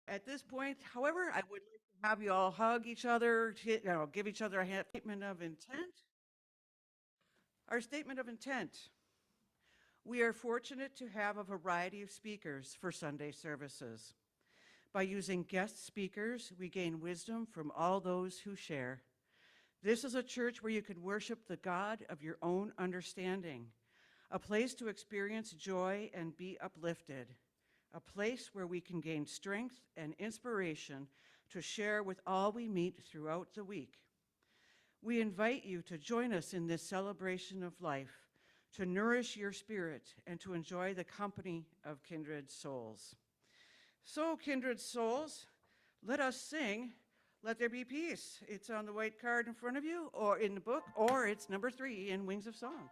At this point, however, I would like to have you all hug each other, give each other a statement of intent. Our statement of intent. We are fortunate to have a variety of speakers for Sunday services. By using guest speakers, we gain wisdom from all those who share. This is a church where you can worship the God of your own understanding, a place to experience joy and be uplifted, a place where we can gain strength and inspiration to share with all we meet throughout the week. We invite you to join us in this celebration of life, to nourish your spirit and to enjoy the company of kindred souls. So, kindred souls, let us sing Let There Be Peace. It's on the white card in front of you, or in the book, or it's number 3 in Wings of Song.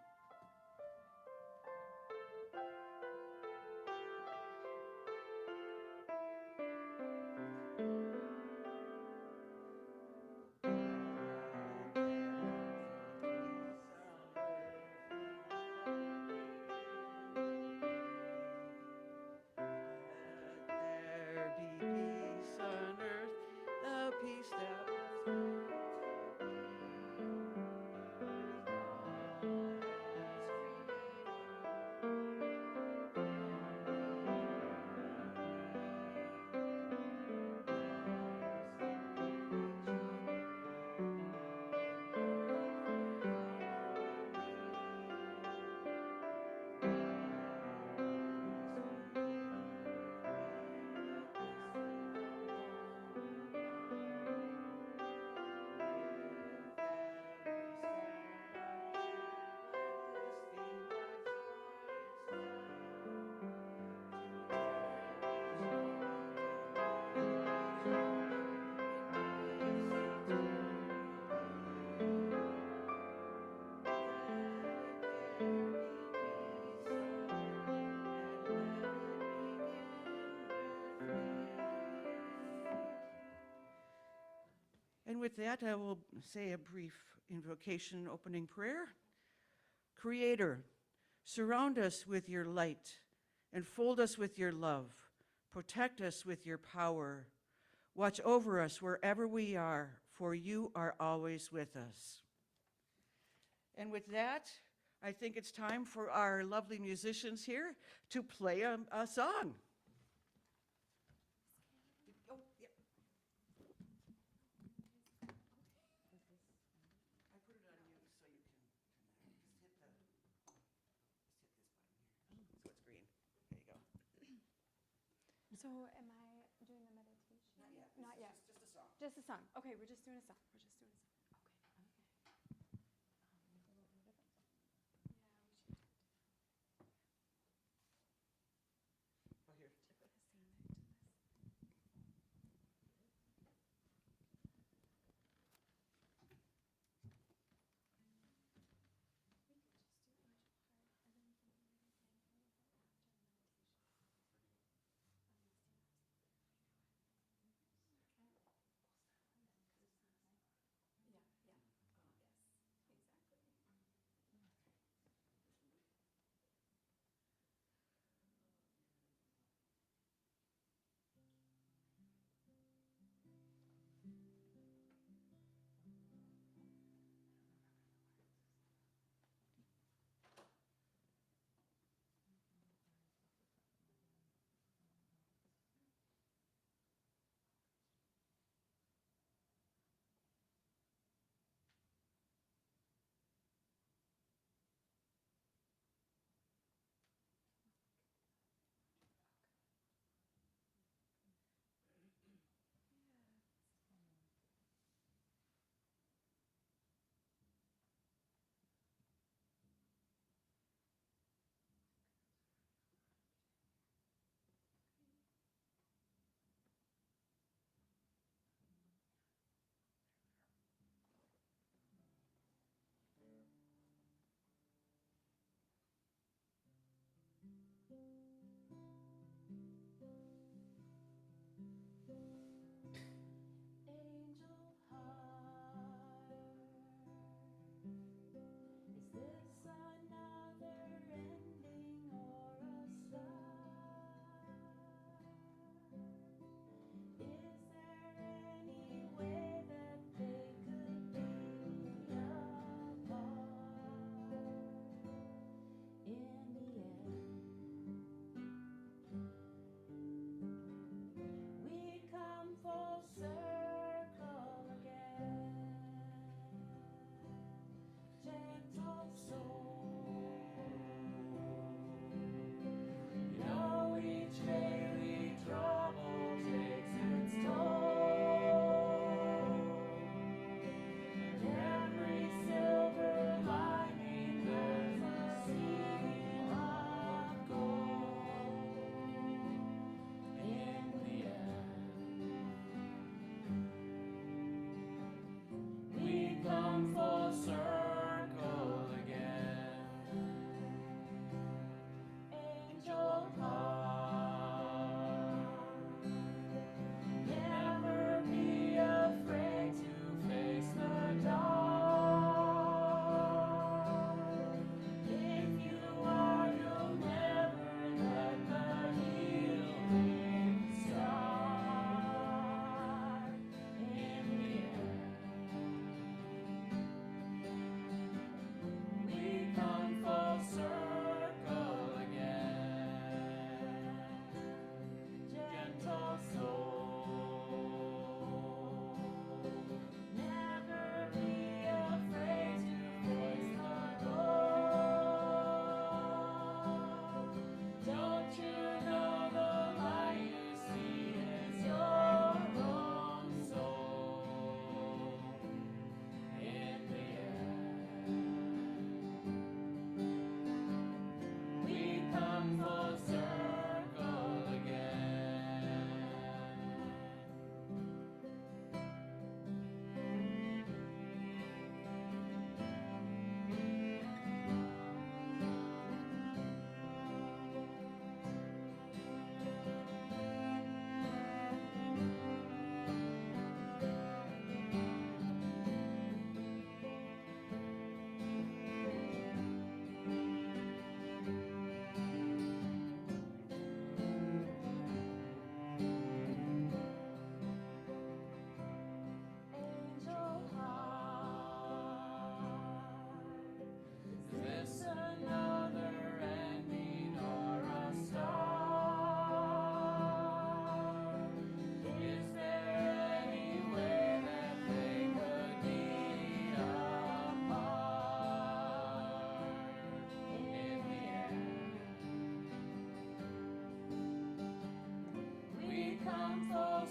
And with that, I will say a brief invocation opening prayer. Creator, surround us with your light, enfold us with your love, protect us with your power. Watch over us wherever we are, for you are always with us. And with that, I think it's time for our lovely musicians here to play a song. So am I doing the meditation? Not yet. Not yet. Just a song. Just a song. Okay, we're just doing a song. We're just doing a song. Okay. Oh, here.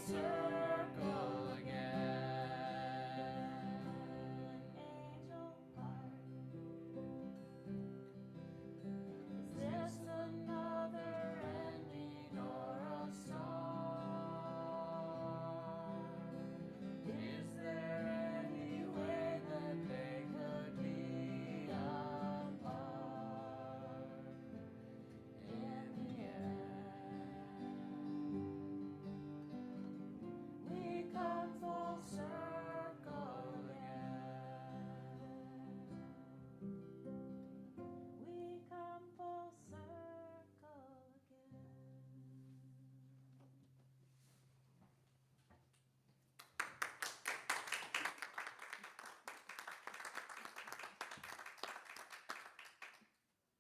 circle again. Angel heart, is this another ending or a song? Is there any way that they could be apart In the end, we come full circle again. We come full circle again.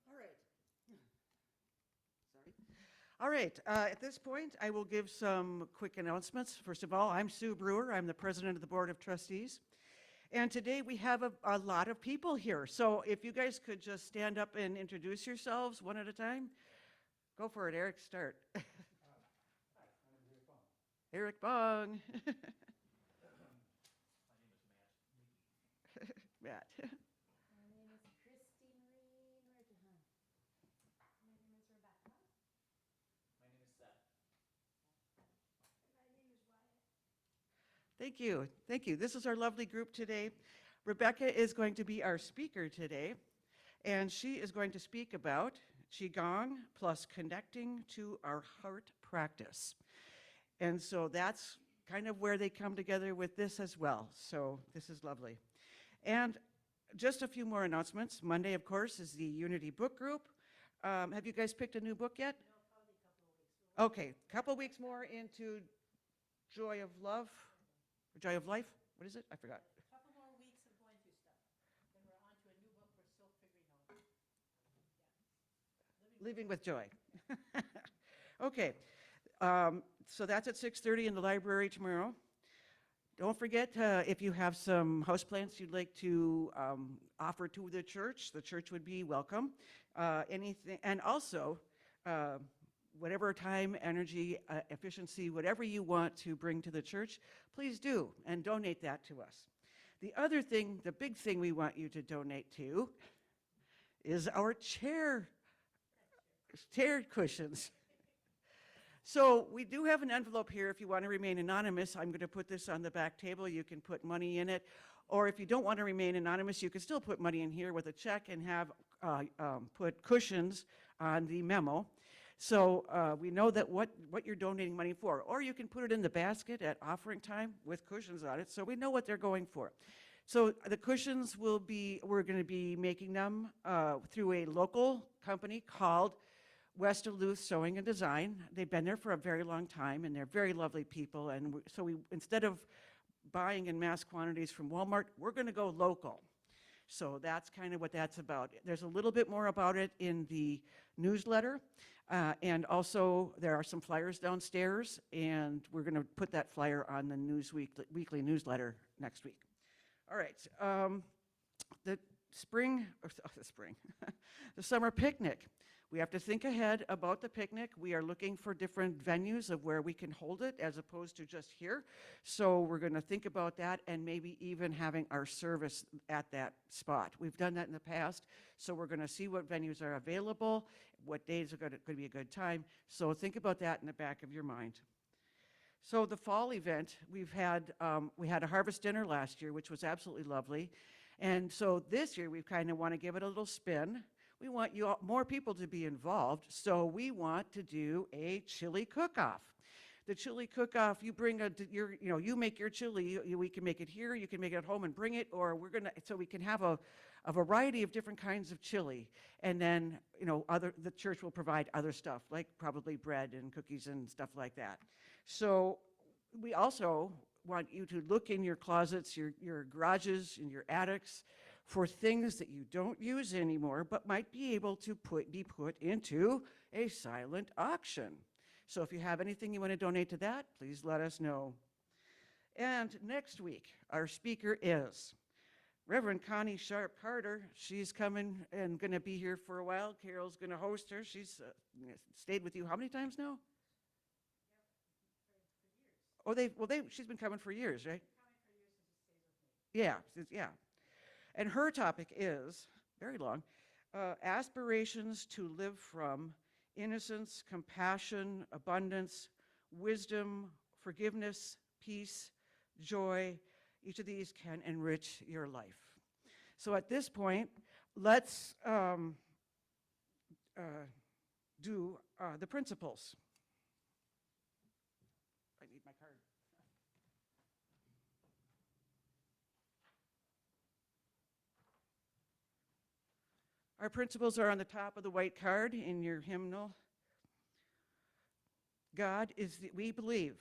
All right. Sorry. All right, at this point, I will give some quick announcements. First of all, I'm Sue Brewer. I'm the president of the Board of Trustees. And today we have a lot of people here. So if you guys could just stand up and introduce yourselves one at a time. Go for it, Eric, start. Hi, my name is Eric Bong. Eric Bong. My name is Matt. Matt. My name is Christy Marie Nurjahan. My name is Rebecca. My name is Seth. My name is Wyatt. Thank you. Thank you. This is our lovely group today. Rebecca is going to be our speaker today, and she is going to speak about Qigong plus connecting to our heart practice. And so that's kind of where they come together with this as well. So this is lovely. And just a few more announcements. Monday, of course, is the Unity Book Group. Have you guys picked a new book yet? No, probably a couple of weeks. Okay, couple weeks more into Joy of Love, or Joy of Life. What is it? I forgot. A couple more weeks of going through stuff. Then we're on to a new book we're still figuring out. Yeah. Living with Joy. Okay, so that's at 6:30 in the library tomorrow. Don't forget, if you have some houseplants you'd like to offer to the church would be welcome. Anything, and also, whatever time, energy, efficiency, whatever you want to bring to the church, please do, and donate that to us. The other thing, the big thing we want you to donate to is our chair cushions. So we do have an envelope here if you want to remain anonymous. I'm going to put this on the back table. You can put money in it. Or if you don't want to remain anonymous, you can still put money in here with a check and have put cushions on the memo. So we know that what you're donating money for. Or you can put it in the basket at offering time with cushions on it, so we know what they're going for. So the cushions we're going to be making them through a local company called West Duluth Sewing and Design. They've been there for a very long time, and they're very lovely people. And so we, instead of buying in mass quantities from Walmart, we're going to go local. So that's kind of what that's about. There's a little bit more about it in the newsletter. And also there are some flyers downstairs, and we're going to put that flyer on the weekly newsletter next week. All right. The summer picnic. We have to think ahead about the picnic. We are looking for different venues of where we can hold it as opposed to just here. So we're going to think about that and maybe even having our service at that spot. We've done that in the past, so we're going to see what venues are available, what days are going to be a good time. So think about that in the back of your mind. So the fall event, we had a harvest dinner last year, which was absolutely lovely. And so this year we kind of want to give it a little spin. We want more people to be involved, so we want to do a chili cook-off. The chili cook-off, you bring you make your chili. We can make it here. You can make it at home and bring it, or so we can have a variety of different kinds of chili, and then the church will provide other stuff like probably bread and cookies and stuff like that. So we also want you to look in your closets, your garages, and your attics for things that you don't use anymore but might be able to be put into a silent auction. So if you have anything you want to donate to that, please let us know. And next week, our speaker is Reverend Connie Sharp Carter. She's coming and going to be here for a while. Carol's going to host her. She's stayed with you how many times now? Oh, she's been coming for years, right? Yeah, yeah. And her topic is, very long, aspirations to live from innocence, compassion, abundance, wisdom, forgiveness, peace, joy. Each of these can enrich your life. So at this point, let's do the principles. I need my card. Our principles are on the top of the white card in your hymnal. We believe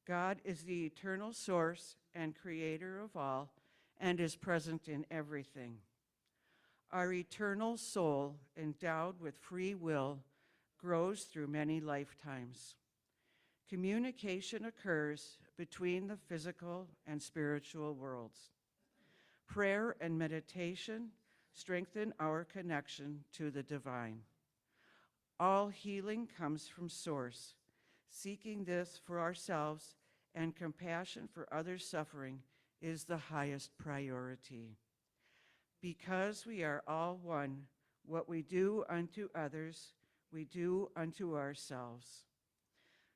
God is the eternal source and creator of all and is present in everything. Our eternal soul, endowed with free will, grows through many lifetimes. Communication occurs between the physical and spiritual worlds. Prayer and meditation strengthen our connection to the divine. All healing comes from Source. Seeking this for ourselves and compassion for others' suffering is the highest priority. Because we are all one, what we do unto others, we do unto ourselves.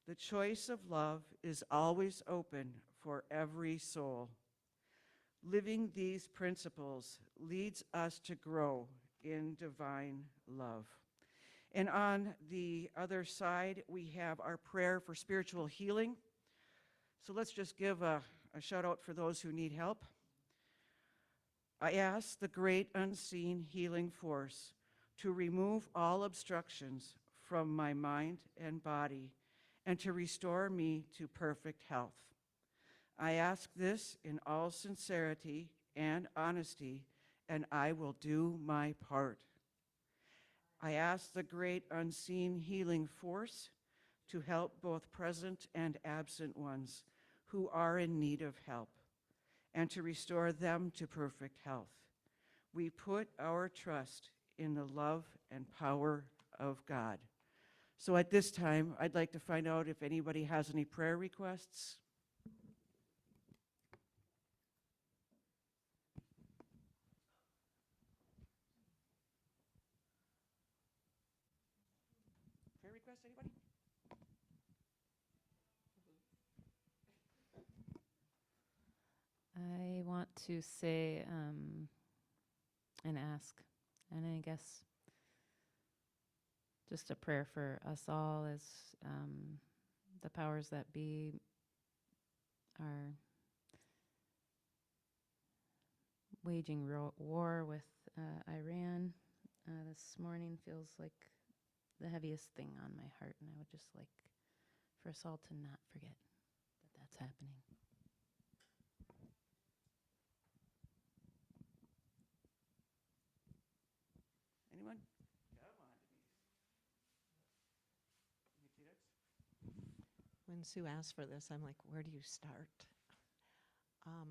The choice of love is always open for every soul. Living these principles leads us to grow in divine love. And on the other side, we have our prayer for spiritual healing. So let's just give a shout out for those who need help. I ask the great unseen healing force to remove all obstructions from my mind and body and to restore me to perfect health. I ask this in all sincerity and honesty, and I will do my part. I ask the great unseen healing force to help both present and absent ones who are in need of help and to restore them to perfect health. We put our trust in the love and power of God. So at this time, I'd like to find out if anybody has any prayer requests. Prayer request, anybody? I want to say and ask, and I guess just a prayer for us all as the powers that be are waging war with Iran. This morning feels like the heaviest thing on my heart, and I would just like for us all to not forget that that's happening. Anyone? Come on, Denise. When Sue asked for this, I'm like, where do you start? I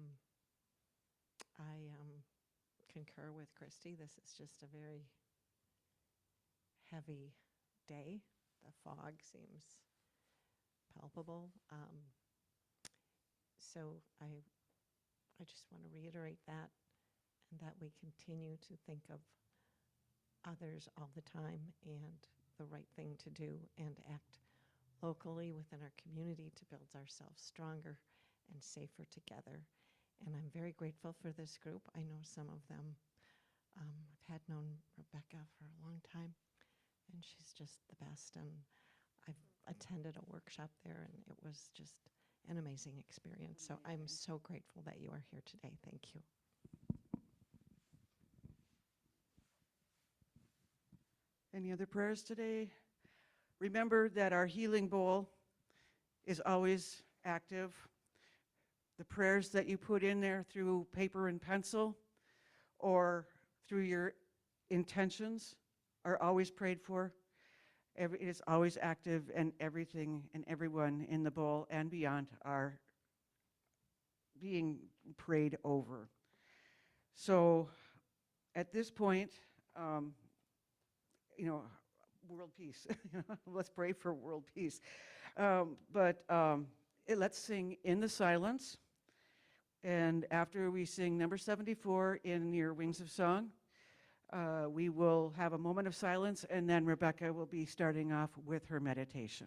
concur with Christy. This is just a very heavy day. The fog seems palpable. So I just want to reiterate that, and that we continue to think of others all the time and the right thing to do, and act locally within our community to build ourselves stronger and safer together. And I'm very grateful for this group. I know some of them. I've had known Rebecca for a long time, and she's just the best. And I've attended a workshop there, and it was just an amazing experience. So I'm so grateful that you are here today. Thank you. Any other prayers today? Remember that our healing bowl is always active. The prayers that you put in there through paper and pencil or through your intentions are always prayed for. It is always active, and everything and everyone in the bowl and beyond are being prayed over. So at this point, world peace. Let's pray for world peace. But let's sing In the Silence. And after we sing number 74 in your Wings of Song, we will have a moment of silence, and then Rebecca will be starting off with her meditation.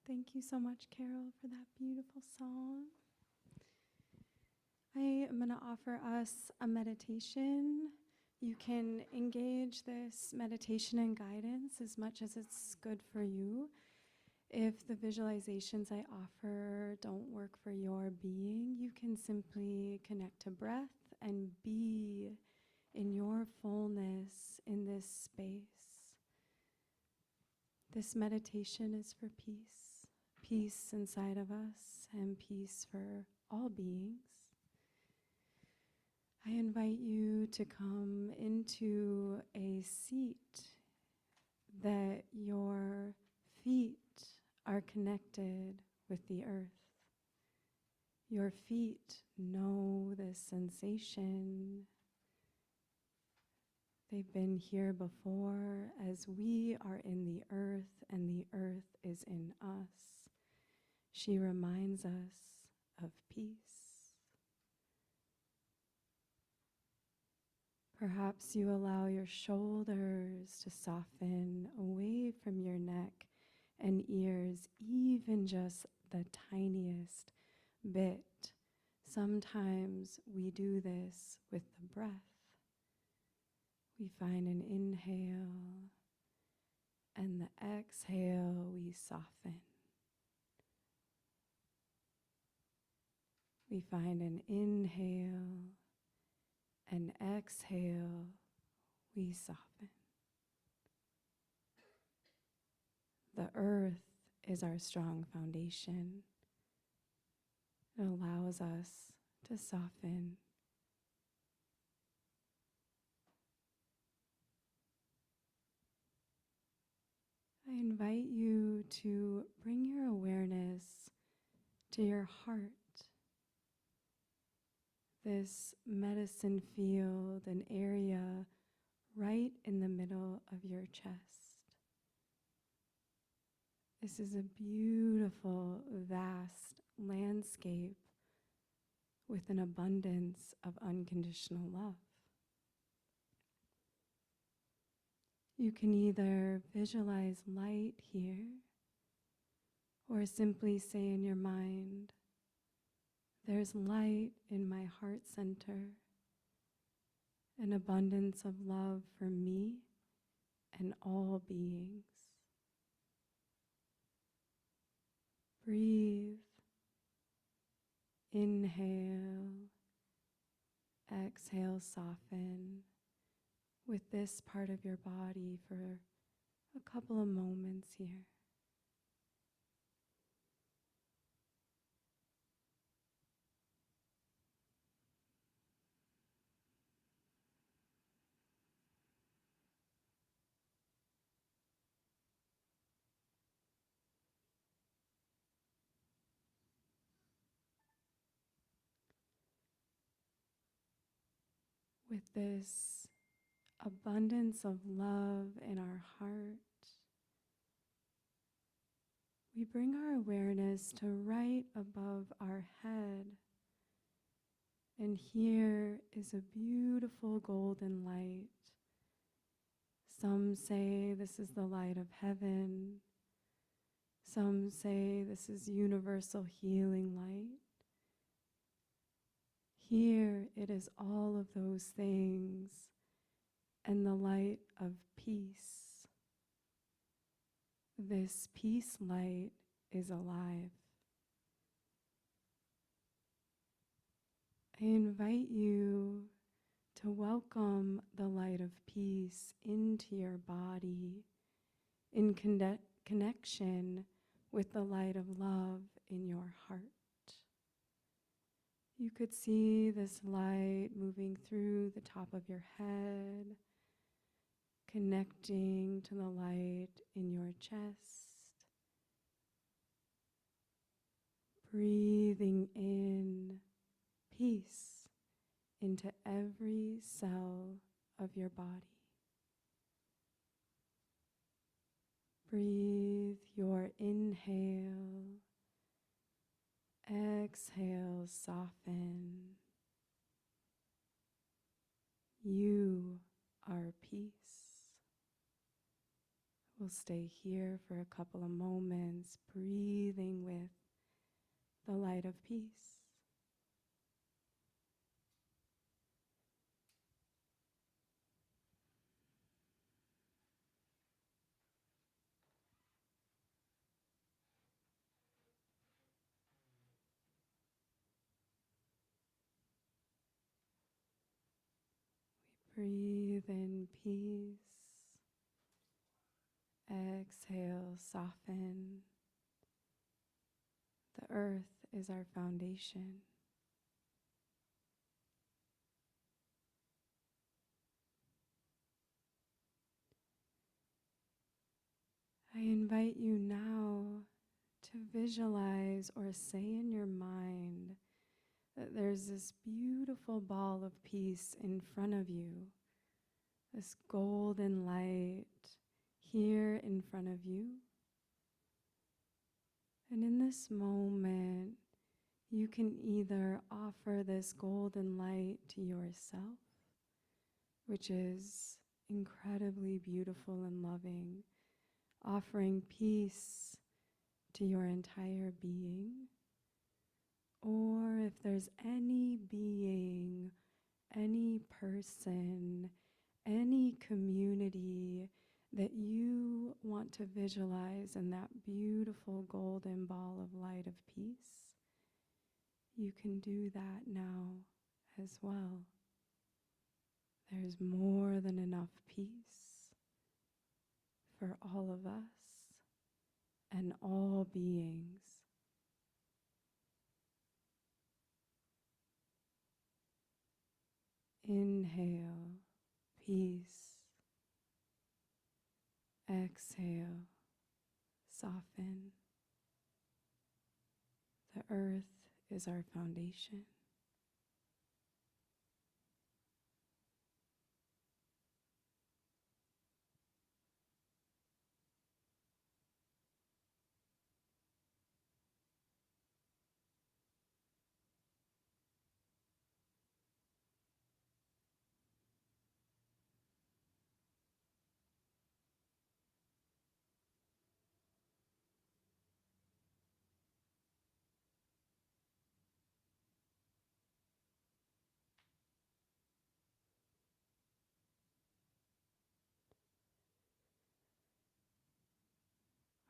Thank you so much, Carol, for that beautiful song. I am going to offer us a meditation. You can engage this meditation and guidance as much as it's good for you. If the visualizations I offer don't work for your being, you can simply connect to breath and be in your fullness in this space. This meditation is for peace, peace inside of us and peace for all beings. I invite you to come into a seat that your feet are connected with the earth. Your feet know this sensation. They've been here before as we are in the earth and the earth is in us. She reminds us of peace. Perhaps you allow your shoulders to soften away from your neck and ears, even just the tiniest bit. Sometimes we do this with the breath. We find an inhale, and the exhale, we soften. We find an inhale, and exhale, we soften. The earth is our strong foundation. It allows us to soften. I invite you to bring your awareness to your heart, this medicine field, an area right in the middle of your chest. This is a beautiful, vast landscape with an abundance of unconditional love. You can either visualize light here or simply say in your mind, there's light in my heart center, an abundance of love for me and all beings. Breathe, inhale, exhale, soften with this part of your body for a couple of moments here. with this abundance of love in our heart, we bring our awareness to right above our head. And here is a beautiful golden light. Some say this is the light of heaven. Some say this is universal healing light. Here it is all of those things and the light of peace. This peace light is alive. I invite you to welcome the light of peace into your body in connection with the light of love in your heart. You could see this light moving through the top of your head, connecting to the light in your chest, breathing in peace into every cell of your body. Breathe your inhale, exhale, soften. You are peace. We'll stay here for a couple of moments, breathing with the light of peace. Breathe in peace. Exhale, soften. The earth is our foundation. I invite you now to visualize or say in your mind that there's this beautiful ball of peace in front of you, this golden light here in front of you. And in this moment, you can either offer this golden light to yourself, which is incredibly beautiful and loving, offering peace to your entire being. Or if there's any being, any person, any community that you want to visualize in that beautiful golden ball of light of peace, you can do that now as well. There's more than enough peace for all of us and all beings. Inhale, peace. Exhale, soften. The earth is our foundation.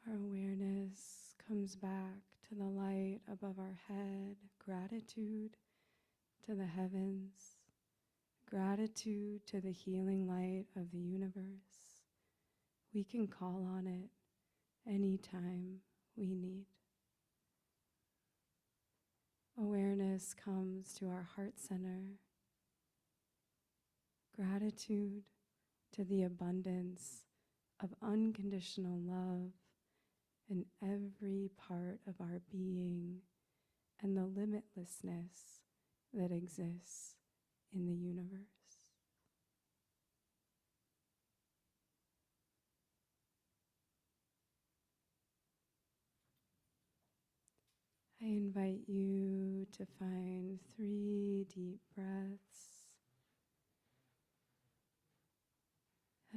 Our awareness comes back to the light above our head, gratitude to the heavens, gratitude to the healing light of the universe. We can call on it anytime we need. Awareness comes to our heart center, gratitude to the abundance of unconditional love in every part of our being and the limitlessness that exists in the universe. I invite you to find 3 deep breaths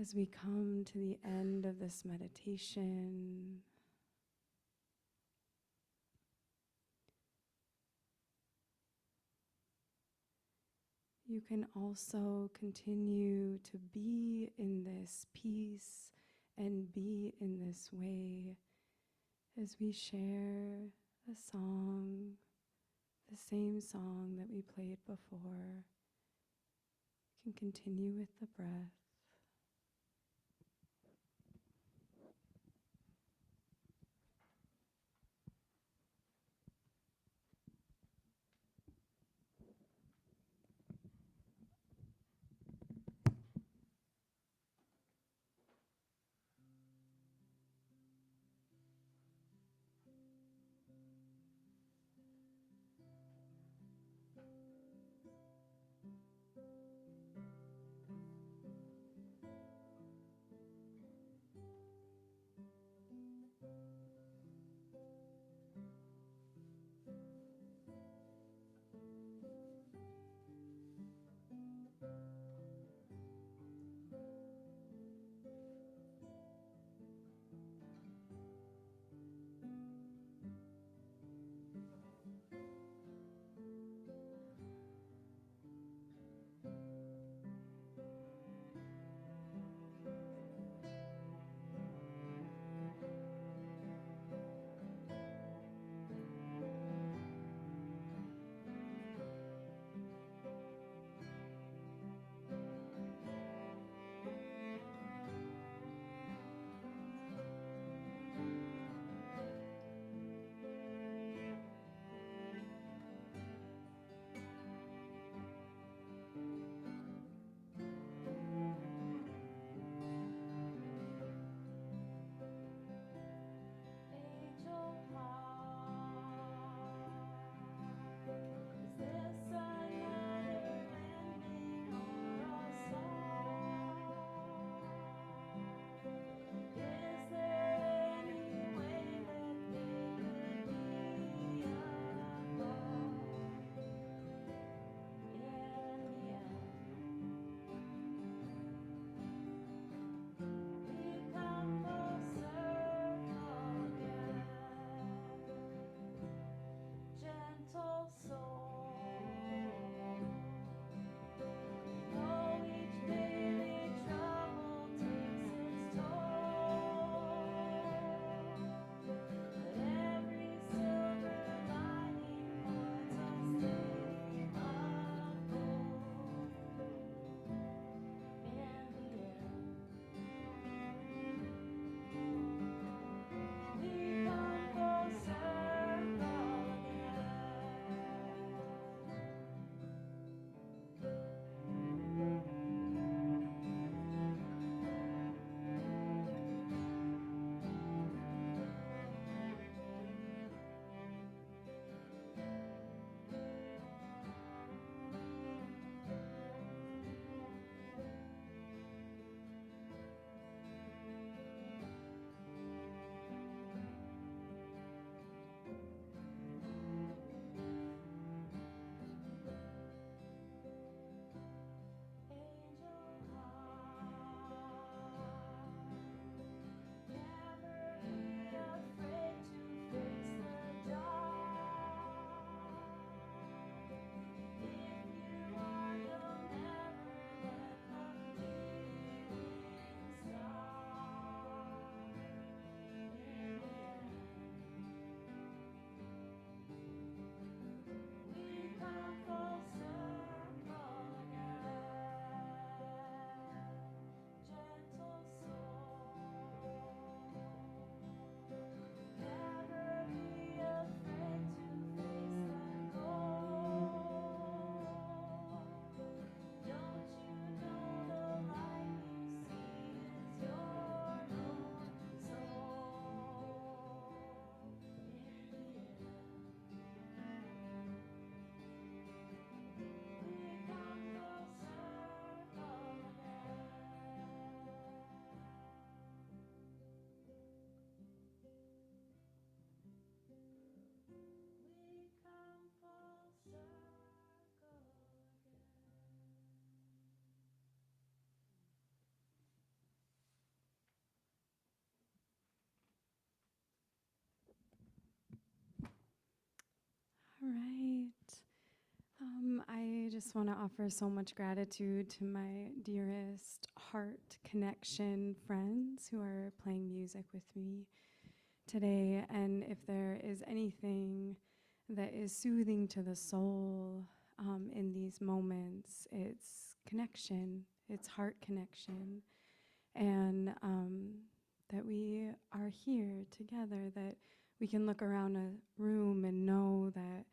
as we come to the end of this meditation. You can also continue to be in this peace and be in this way as we share a song, the same song that we played before. You can continue with the breath. right. I just want to offer so much gratitude to my dearest heart connection friends who are playing music with me today. And if there is anything that is soothing to the soul in these moments, it's connection, it's heart connection. And that we are here together, that we can look around a room and know that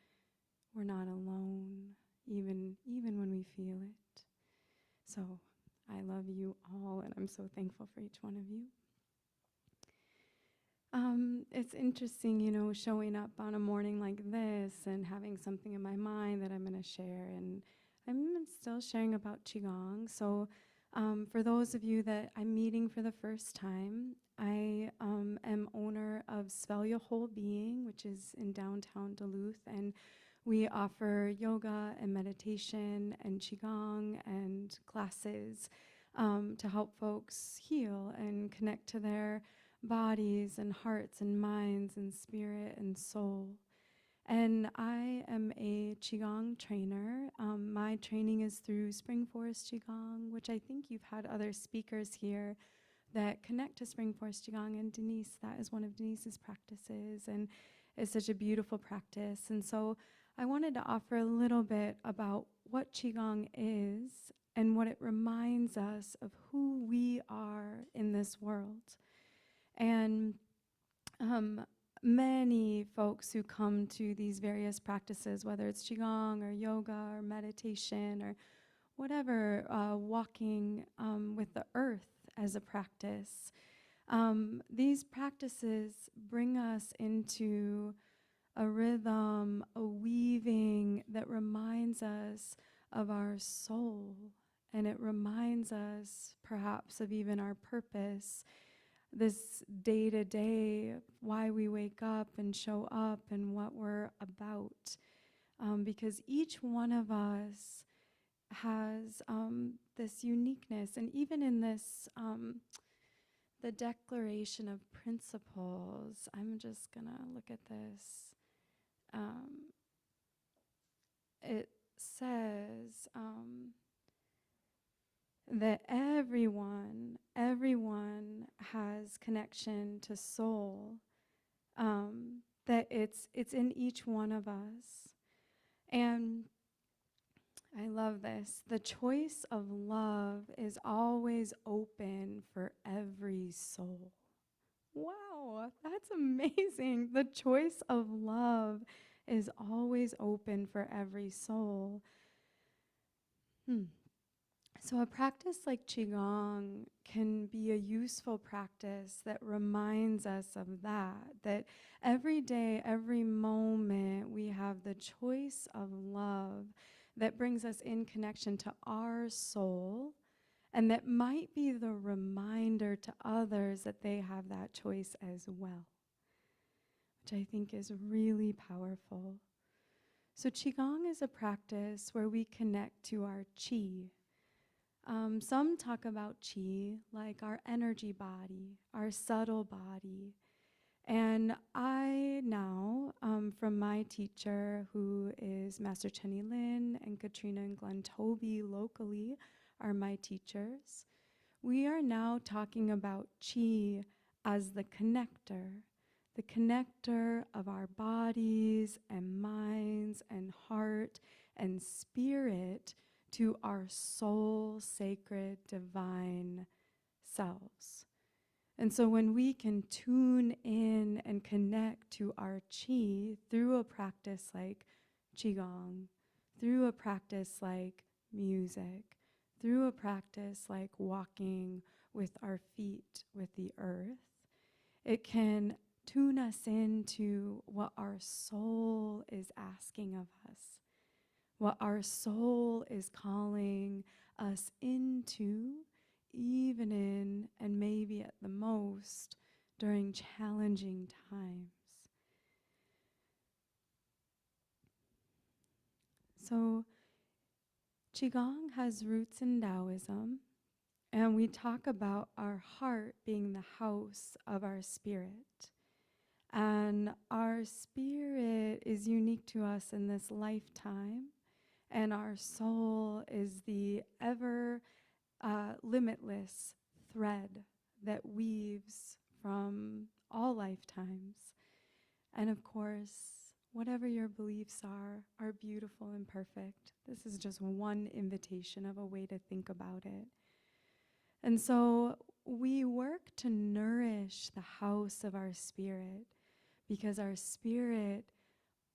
we're not alone, even when we feel it. So I love you all, and I'm so thankful for each one of you. It's interesting, you know, showing up on a morning like this and having something in my mind that I'm going to share. And I'm still sharing about Qigong. So for those of you that I'm meeting for the first time, I am owner of Svel Your Whole Being, which is in downtown Duluth. And we offer yoga and meditation and Qigong and classes to help folks heal and connect to their bodies and hearts and minds and spirit and soul. And I am a Qigong trainer. My training is through Spring Forest Qigong, which I think you've had other speakers here that connect to Spring Forest Qigong. And Denise, that is one of Denise's practices. And it's such a beautiful practice. And so I wanted to offer a little bit about what Qigong is and what it reminds us of who we are in this world. And many folks who come to these various practices, whether it's Qigong or yoga or meditation or whatever, walking with the earth as a practice, these practices bring us into a rhythm, a weaving that reminds us of our soul, and it reminds us perhaps of even our purpose, this day-to-day, why we wake up and show up and what we're about. Because each one of us has this uniqueness. And even in this, the Declaration of Principles, I'm just going to look at this. It says that everyone has connection to soul, that it's in each one of us. And I love this. The choice of love is always open for every soul. Wow, that's amazing. The choice of love is always open for every soul. So a practice like Qigong can be a useful practice that reminds us of that every day, every moment, we have the choice of love that brings us in connection to our soul, and that might be the reminder to others that they have that choice as well, which I think is really powerful. So Qigong is a practice where we connect to our qi. Some talk about qi like our energy body, our subtle body. And I now, from my teacher, who is Master Chenny Lin and Katrina and Glenn Toby locally, are my teachers. We are now talking about qi as the connector of our bodies and minds and heart and spirit to our soul, sacred, divine selves. And so when we can tune in and connect to our qi through a practice like Qigong, through a practice like music, through a practice like walking with our feet with the earth, it can tune us into what our soul is asking of us, what our soul is calling us into, even in, and maybe at the most, during challenging times. So, Qigong has roots in Taoism, and we talk about our heart being the house of our spirit. And our spirit is unique to us in this lifetime, and our soul is the ever limitless thread that weaves from all lifetimes. And of course, whatever your beliefs are beautiful and perfect. This is just one invitation of a way to think about it. And so we work to nourish the house of our spirit because our spirit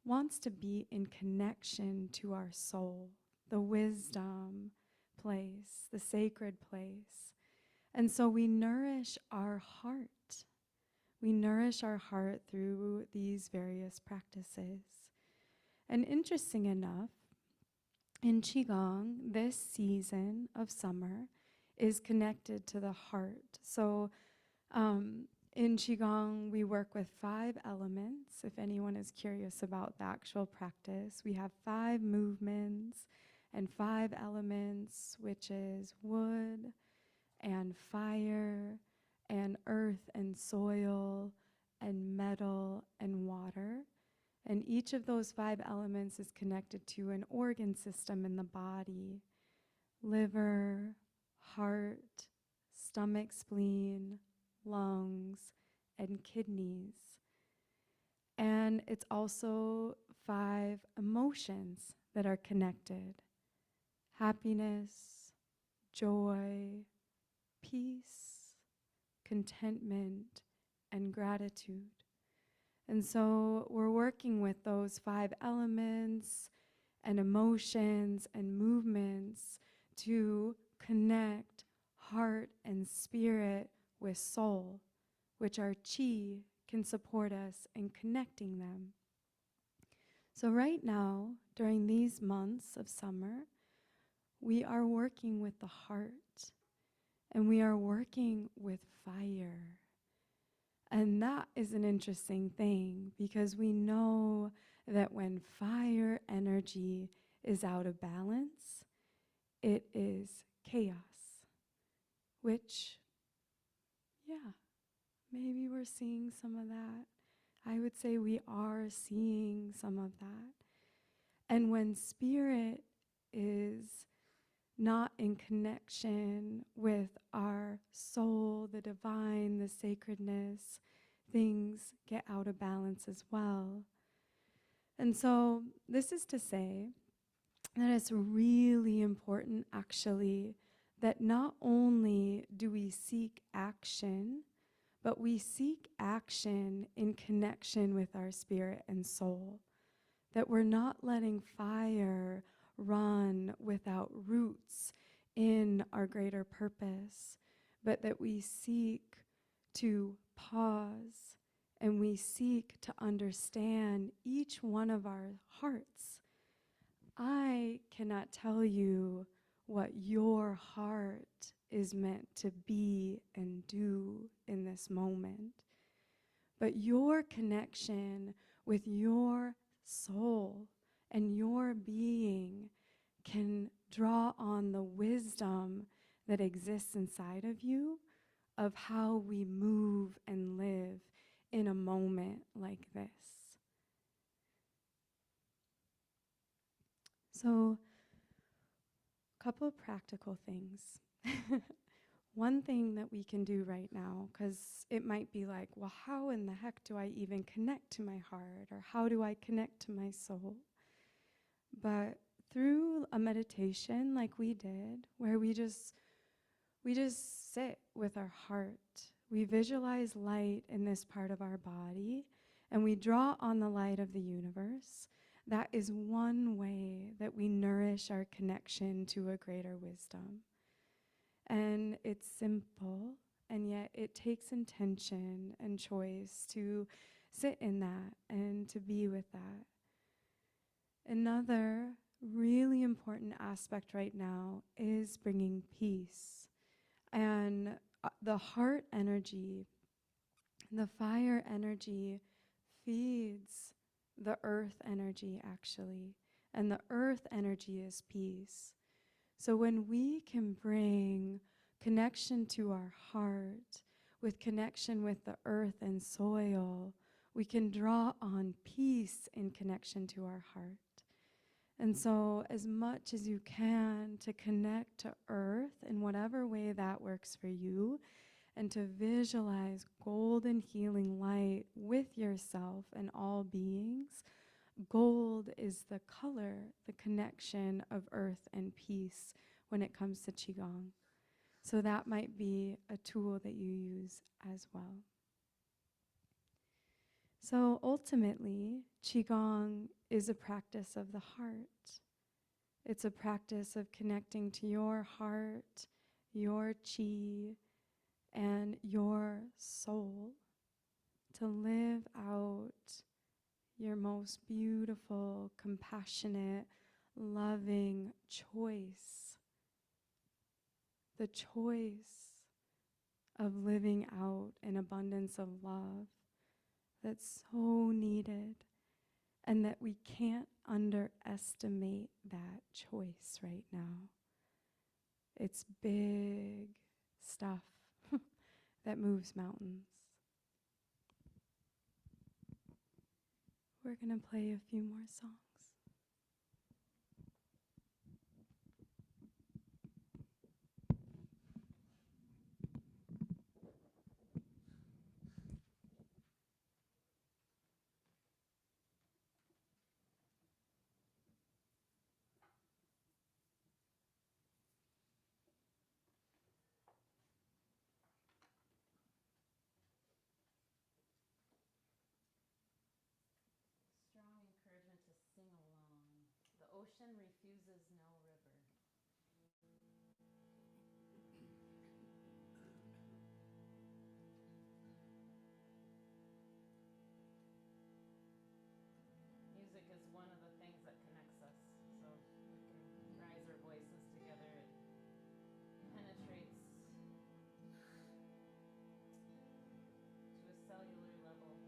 wants to be in connection to our soul, the wisdom place, the sacred place. And so we nourish our heart. We nourish our heart through these various practices. And interesting enough, in Qigong, this season of summer is connected to the heart. So in Qigong, we work with 5 elements. If anyone is curious about the actual practice, we have 5 movements and 5 elements, which is wood and fire and earth and soil and metal and water. And each of those 5 elements is connected to an organ system in the body: liver, heart, stomach, spleen, lungs, and kidneys. And it's also 5 emotions that are connected: happiness, joy, peace, contentment, and gratitude. And so we're working with those 5 elements and emotions and movements to connect heart and spirit with soul, which our qi can support us in connecting them. So right now, during these months of summer, we are working with the heart, and we are working with fire. And that is an interesting thing, because we know that when fire energy is out of balance, it is chaos, which, yeah, maybe we're seeing some of that. I would say we are seeing some of that. And when spirit is not in connection with our soul, the divine, the sacredness, things get out of balance as well. And so this is to say that it's really important, actually, that not only do we seek action, but we seek action in connection with our spirit and soul. That we're not letting fire run without roots in our greater purpose, but that we seek to pause and we seek to understand each one of our hearts. I cannot tell you what your heart is meant to be and do in this moment, but your connection with your soul and your being can draw on the wisdom that exists inside of you of how we move and live in a moment like this. So, a couple of practical things. One thing that we can do right now, because it might be like, well, how in the heck do I even connect to my heart, or how do I connect to my soul? But through a meditation like we did, where we just sit with our heart, we visualize light in this part of our body, and we draw on the light of the universe. That is one way that we nourish our connection to a greater wisdom. And it's simple, and yet it takes intention and choice to sit in that and to be with that. Another really important aspect right now is bringing peace. And the heart energy, the fire energy feeds the earth energy, actually. And the earth energy is peace. So when we can bring connection to our heart with connection with the earth and soil, We can draw on peace in connection to our heart. And so, as much as you can, to connect to earth in whatever way that works for you, and to visualize golden healing light with yourself and all beings. Gold is the color, the connection of earth and peace when it comes to Qigong. So that might be a tool that you use as well. So ultimately, Qigong is a practice of the heart. It's a practice of connecting to your heart, your Qi, and your soul to live out your most beautiful, compassionate, loving choice. The choice of living out an abundance of love that's so needed, and that we can't underestimate that choice right now. It's big stuff that moves mountains. We're going to play a few more songs. Strong encouragement to sing along. The ocean refuses no river. Music is one of the things that connects us, so we can rise our voices together. It penetrates to a cellular level.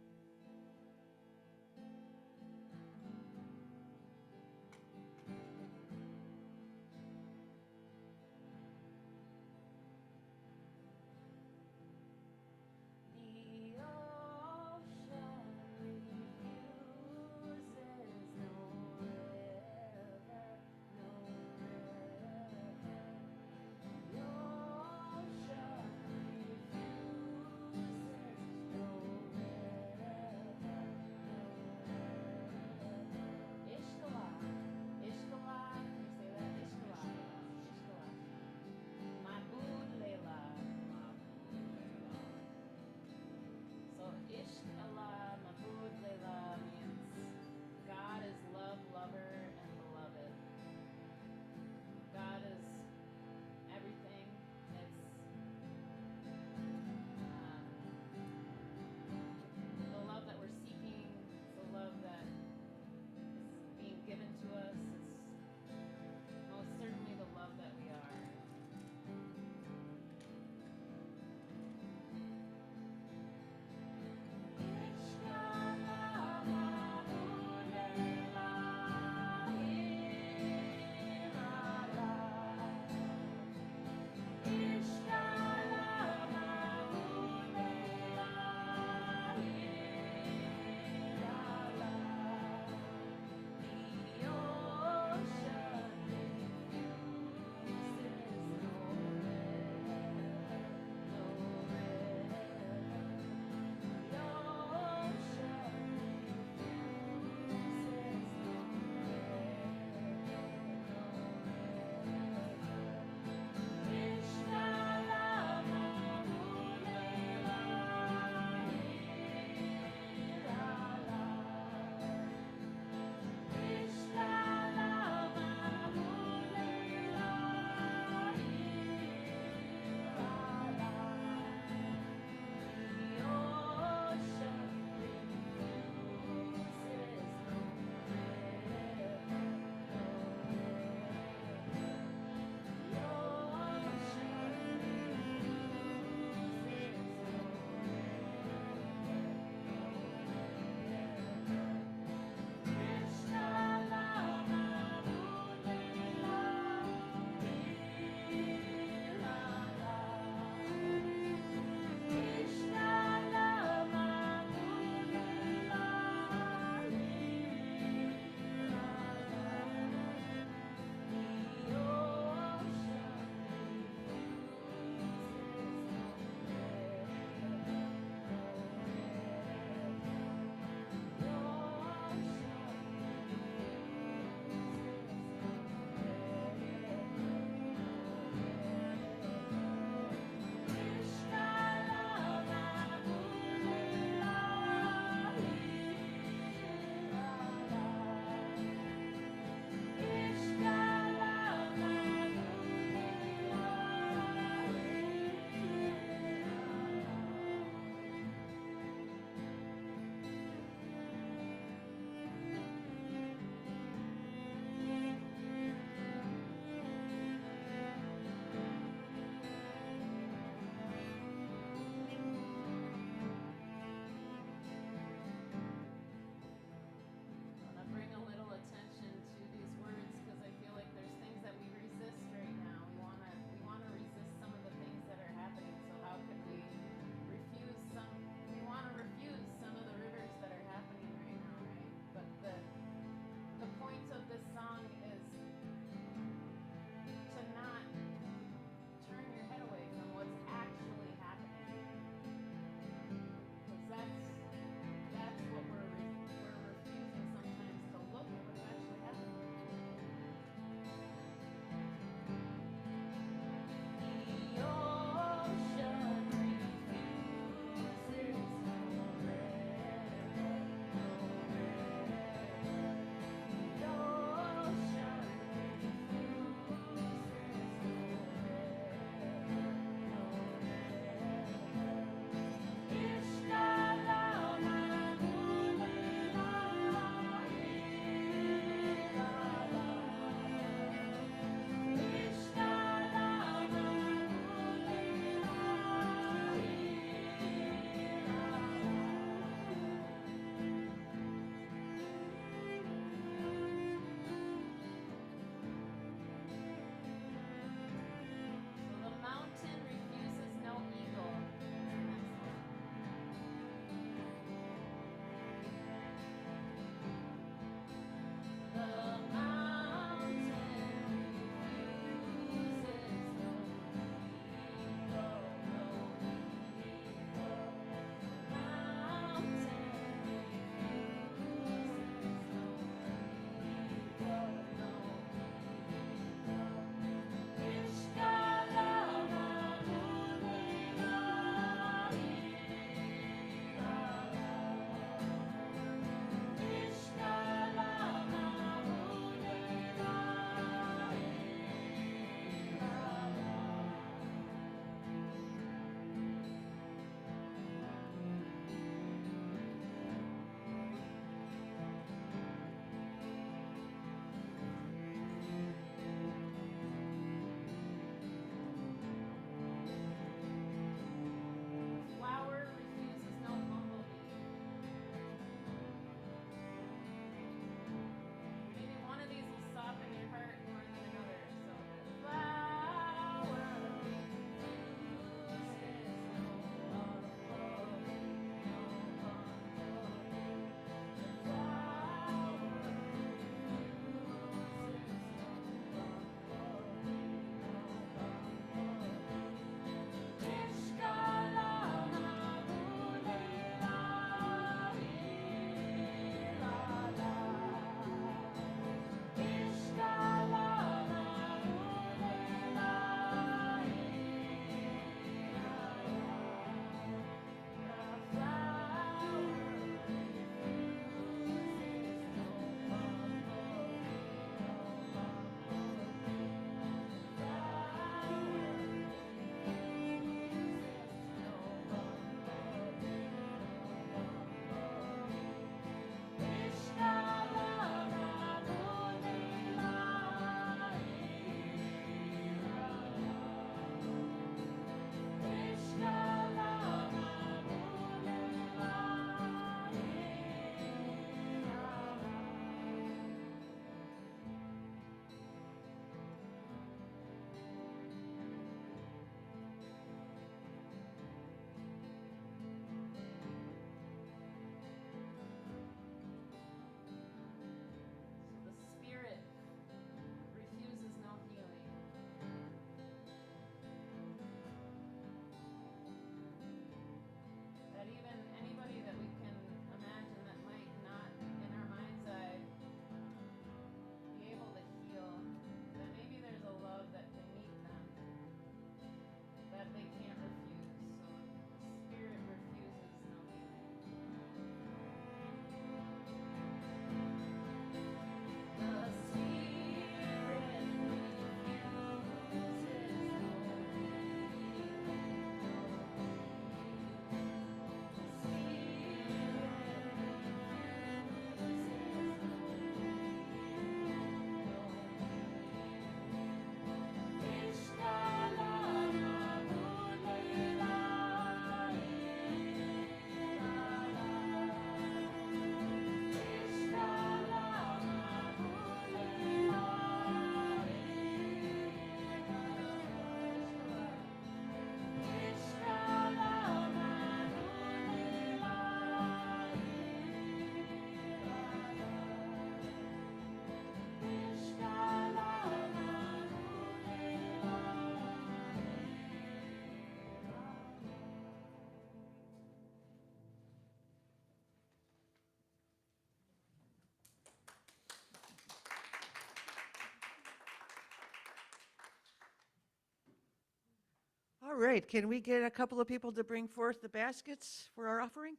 All right, can we get a couple of people to bring forth the baskets for our offering?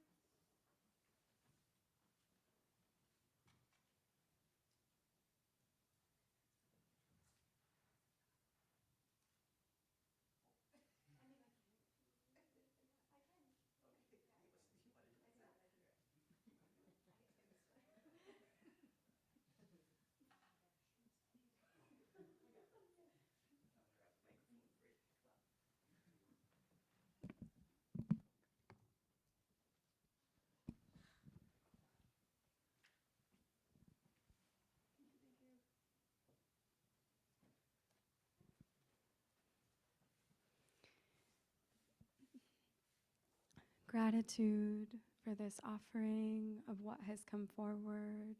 Gratitude for this offering of what has come forward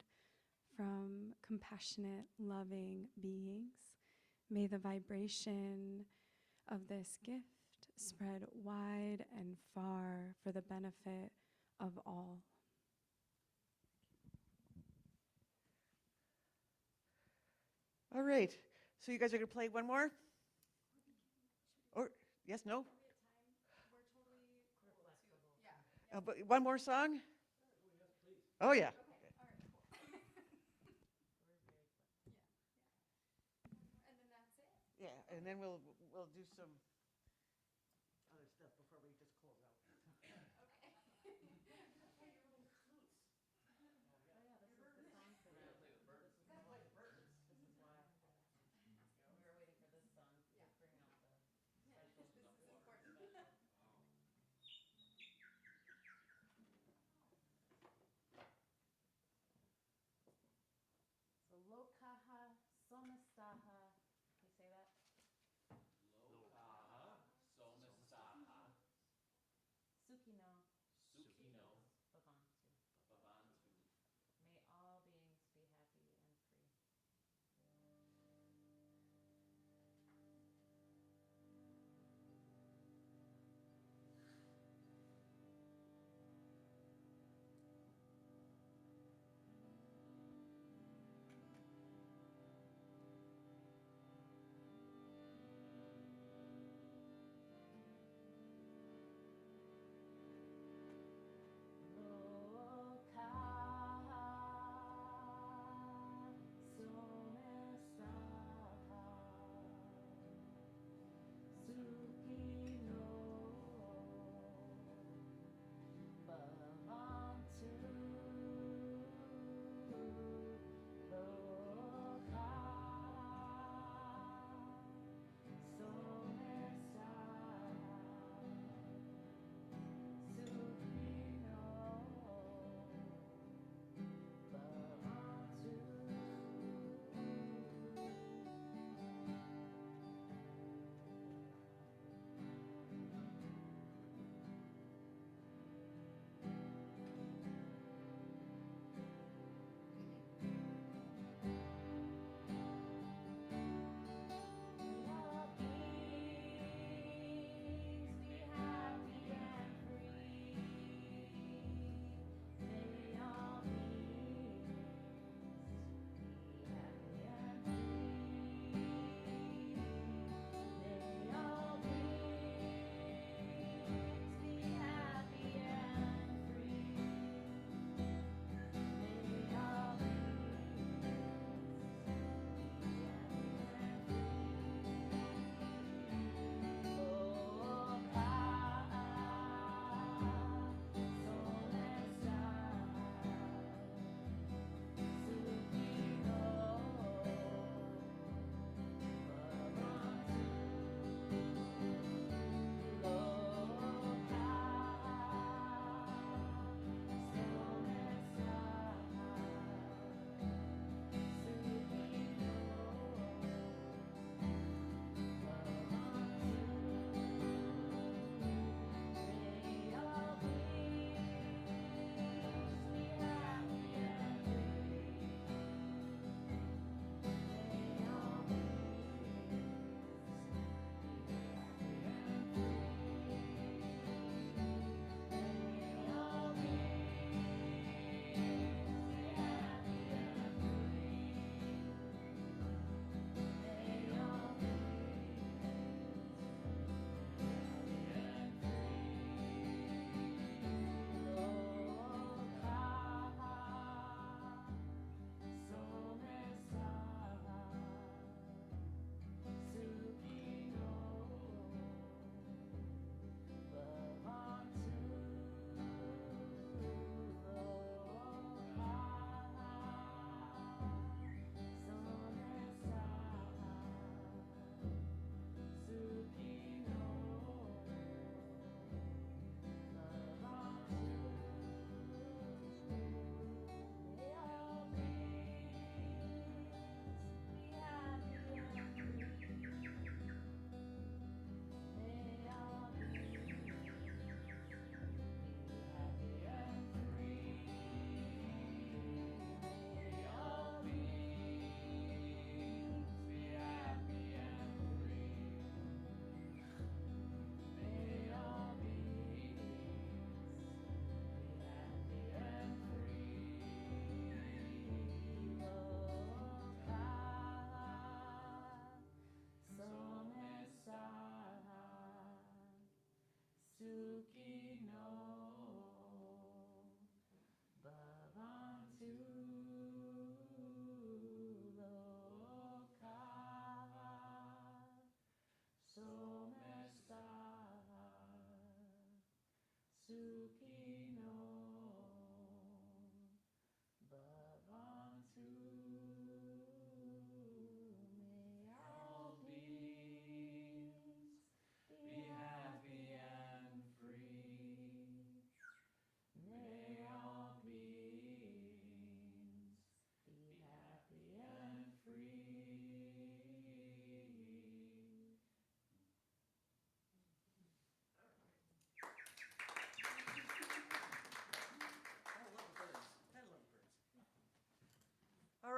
from compassionate, loving beings. May the vibration of this gift spread wide and far for the benefit of all. All right, so you guys are going to play one more? Or, yes, no? But one more song? Oh, yeah. Yeah, and then we'll do some other stuff before we just close out. So lokaha somastaha. Can you say that? Lokaha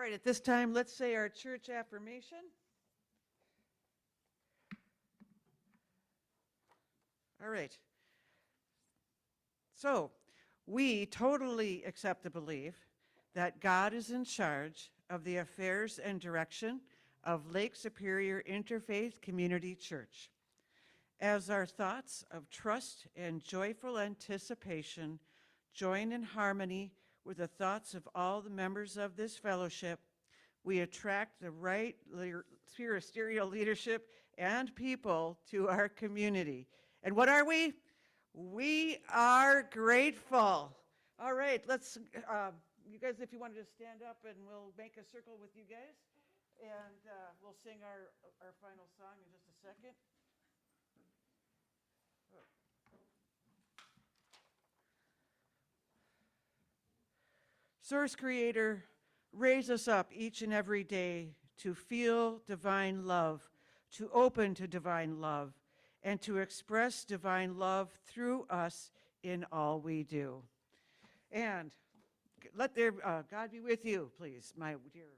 right, at this time, let's say our church affirmation. All right. So, we totally accept the belief that God is in charge of the affairs and direction of Lake Superior Interfaith Community Church. As our thoughts of trust and joyful anticipation join in harmony with the thoughts of all the members of this fellowship, we attract the right spiritual leadership and people to our community. And what are we? We are grateful. All right, let's, you guys, if you wanted to stand up and we'll make a circle with you guys. And we'll sing our final song in just a second. Source Creator, raise us up each and every day to feel divine love, to open to divine love, and to express divine love through us in all we do. And let God be with you, please, my dear.